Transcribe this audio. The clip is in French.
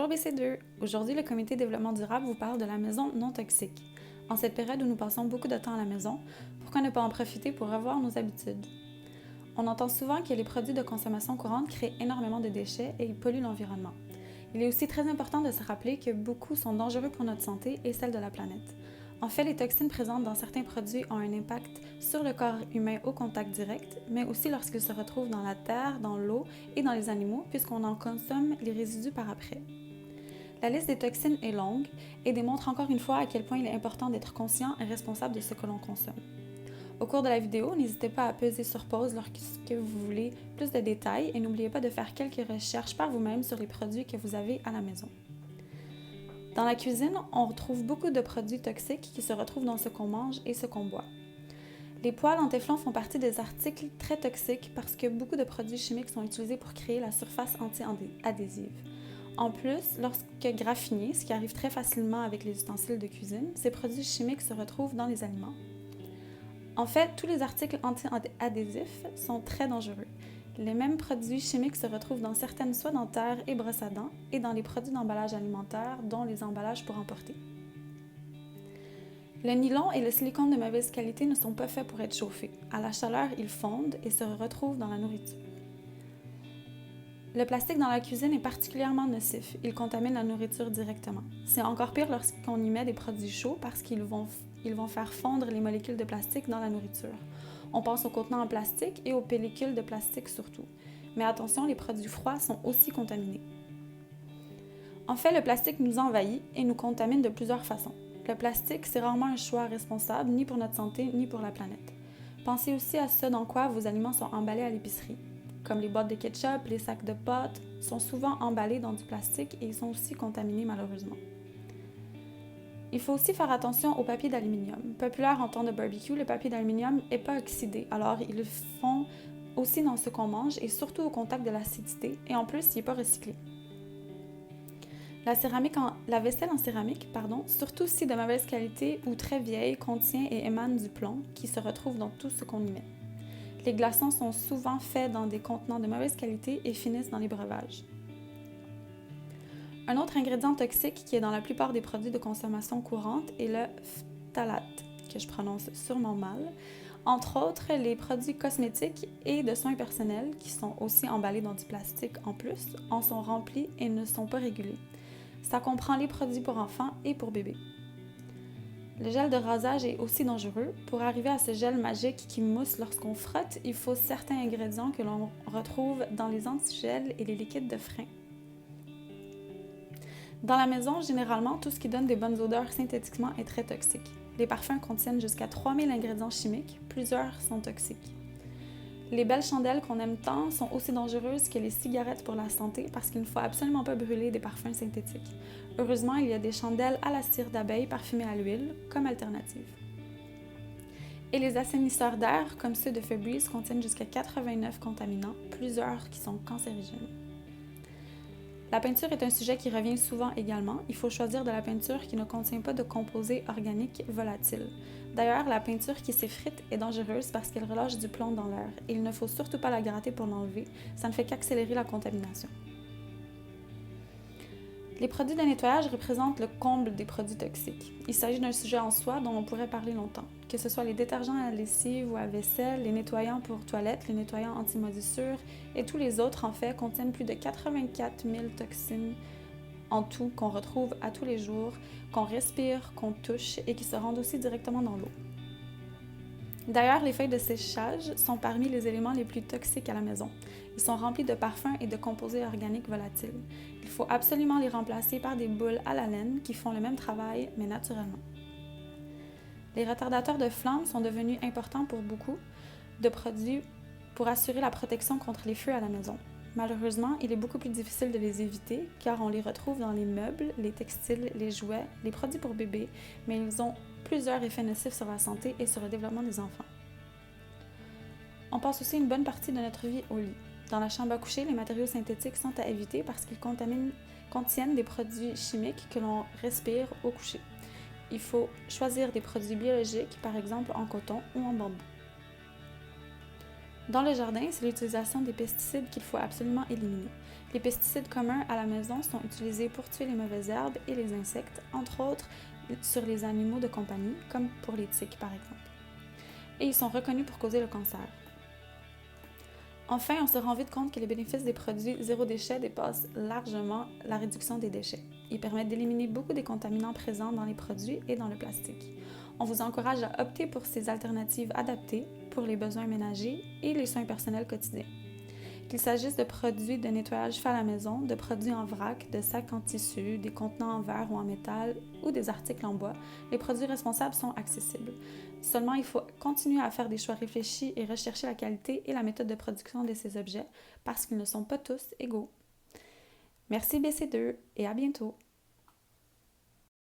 Bonjour BC2! Aujourd'hui, le Comité Développement durable vous parle de la maison non toxique. En cette période où nous passons beaucoup de temps à la maison, pourquoi ne pas en profiter pour revoir nos habitudes? On entend souvent que les produits de consommation courante créent énormément de déchets et ils polluent l'environnement. Il est aussi très important de se rappeler que beaucoup sont dangereux pour notre santé et celle de la planète. En fait, les toxines présentes dans certains produits ont un impact sur le corps humain au contact direct, mais aussi lorsqu'ils se retrouvent dans la terre, dans l'eau et dans les animaux, puisqu'on en consomme les résidus par après. La liste des toxines est longue et démontre encore une fois à quel point il est important d'être conscient et responsable de ce que l'on consomme. Au cours de la vidéo, n'hésitez pas à peser sur pause lorsque vous voulez plus de détails et n'oubliez pas de faire quelques recherches par vous-même sur les produits que vous avez à la maison. Dans la cuisine, on retrouve beaucoup de produits toxiques qui se retrouvent dans ce qu'on mange et ce qu'on boit. Les poêles en téflon font partie des articles très toxiques parce que beaucoup de produits chimiques sont utilisés pour créer la surface anti-adhésive. En plus, lorsque graffinés, ce qui arrive très facilement avec les ustensiles de cuisine, ces produits chimiques se retrouvent dans les aliments. En fait, tous les articles anti-adhésifs sont très dangereux. Les mêmes produits chimiques se retrouvent dans certaines soies dentaires et brosses à dents et dans les produits d'emballage alimentaire, dont les emballages pour emporter. Le nylon et le silicone de mauvaise qualité ne sont pas faits pour être chauffés. À la chaleur, ils fondent et se retrouvent dans la nourriture. Le plastique dans la cuisine est particulièrement nocif. Il contamine la nourriture directement. C'est encore pire lorsqu'on y met des produits chauds parce qu'ils vont faire fondre les molécules de plastique dans la nourriture. On pense aux contenants en plastique et aux pellicules de plastique surtout. Mais attention, les produits froids sont aussi contaminés. En fait, le plastique nous envahit et nous contamine de plusieurs façons. Le plastique, c'est rarement un choix responsable ni pour notre santé ni pour la planète. Pensez aussi à ce dans quoi vos aliments sont emballés à l'épicerie. Comme les boîtes de ketchup, les sacs de pâtes, sont souvent emballés dans du plastique et ils sont aussi contaminés malheureusement. Il faut aussi faire attention au papier d'aluminium. Populaire en temps de barbecue, le papier d'aluminium n'est pas oxydé, alors ils font aussi dans ce qu'on mange et surtout au contact de l'acidité, et en plus, il n'est pas recyclé. La vaisselle en céramique, surtout si de mauvaise qualité ou très vieille, contient et émane du plomb qui se retrouve dans tout ce qu'on y met. Les glaçons sont souvent faits dans des contenants de mauvaise qualité et finissent dans les breuvages. Un autre ingrédient toxique qui est dans la plupart des produits de consommation courante est le phtalate, que je prononce sûrement mal. Entre autres, les produits cosmétiques et de soins personnels, qui sont aussi emballés dans du plastique en plus, en sont remplis et ne sont pas régulés. Ça comprend les produits pour enfants et pour bébés. Le gel de rasage est aussi dangereux. Pour arriver à ce gel magique qui mousse lorsqu'on frotte, il faut certains ingrédients que l'on retrouve dans les antigels et les liquides de frein. Dans la maison, généralement, tout ce qui donne des bonnes odeurs synthétiquement est très toxique. Les parfums contiennent jusqu'à 3000 ingrédients chimiques, plusieurs sont toxiques. Les belles chandelles qu'on aime tant sont aussi dangereuses que les cigarettes pour la santé parce qu'il ne faut absolument pas brûler des parfums synthétiques. Heureusement, il y a des chandelles à la cire d'abeille parfumées à l'huile comme alternative. Et les assainisseurs d'air, comme ceux de Febreze, contiennent jusqu'à 89 contaminants, plusieurs qui sont cancérigènes. La peinture est un sujet qui revient souvent également. Il faut choisir de la peinture qui ne contient pas de composés organiques volatiles. D'ailleurs, la peinture qui s'effrite est dangereuse parce qu'elle relâche du plomb dans l'air et il ne faut surtout pas la gratter pour l'enlever, ça ne fait qu'accélérer la contamination. Les produits de nettoyage représentent le comble des produits toxiques. Il s'agit d'un sujet en soi dont on pourrait parler longtemps. Que ce soit les détergents à lessive ou à vaisselle, les nettoyants pour toilettes, les nettoyants anti-moisissure et tous les autres, en fait, contiennent plus de 84 000 toxines en tout qu'on retrouve à tous les jours, qu'on respire, qu'on touche et qui se rendent aussi directement dans l'eau. D'ailleurs, les feuilles de séchage sont parmi les éléments les plus toxiques à la maison. Ils sont remplis de parfums et de composés organiques volatiles. Il faut absolument les remplacer par des boules à la laine qui font le même travail, mais naturellement. Les retardateurs de flammes sont devenus importants pour beaucoup de produits pour assurer la protection contre les feux à la maison. Malheureusement, il est beaucoup plus difficile de les éviter car on les retrouve dans les meubles, les textiles, les jouets, les produits pour bébés, mais ils ont plusieurs effets nocifs sur la santé et sur le développement des enfants. On passe aussi une bonne partie de notre vie au lit. Dans la chambre à coucher, les matériaux synthétiques sont à éviter parce qu'ils contiennent des produits chimiques que l'on respire au coucher. Il faut choisir des produits biologiques, par exemple en coton ou en bambou. Dans le jardin, c'est l'utilisation des pesticides qu'il faut absolument éliminer. Les pesticides communs à la maison sont utilisés pour tuer les mauvaises herbes et les insectes, entre autres sur les animaux de compagnie, comme pour les tiques par exemple. Et ils sont reconnus pour causer le cancer. Enfin, on se rend vite compte que les bénéfices des produits zéro déchet dépassent largement la réduction des déchets. Ils permettent d'éliminer beaucoup des contaminants présents dans les produits et dans le plastique. On vous encourage à opter pour ces alternatives adaptées pour les besoins ménagers et les soins personnels quotidiens. Qu'il s'agisse de produits de nettoyage fait à la maison, de produits en vrac, de sacs en tissu, des contenants en verre ou en métal ou des articles en bois, les produits responsables sont accessibles. Seulement, il faut continuer à faire des choix réfléchis et rechercher la qualité et la méthode de production de ces objets parce qu'ils ne sont pas tous égaux. Merci BC2 et à bientôt!